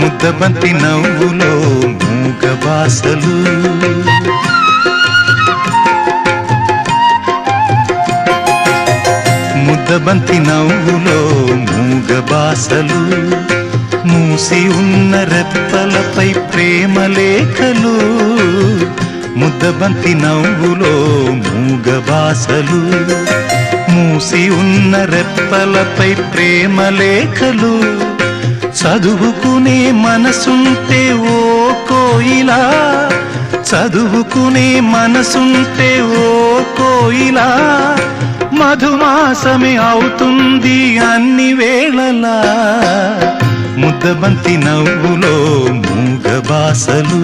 ముద్దబంతి నవ్వులో మూగ బాసలు ముద్దబంతి నవ్వులో మూగ బాసలు మూసి ఉన్న రెప్పలపై ప్రేమ లేఖలు ముద్దబంతి నవ్వులో మూగ బాసలు మూసి ఉన్న రెప్పలపై ప్రేమ లేఖలు చదువుకునే మనసుంటే ఓ కోయిలా చదువుకునే మనసుంటే ఓ కోయిలా మధుమాసమే అవుతుంది అన్ని వేళలా ముద్దబంతి నవ్వులో మూగ బాసలు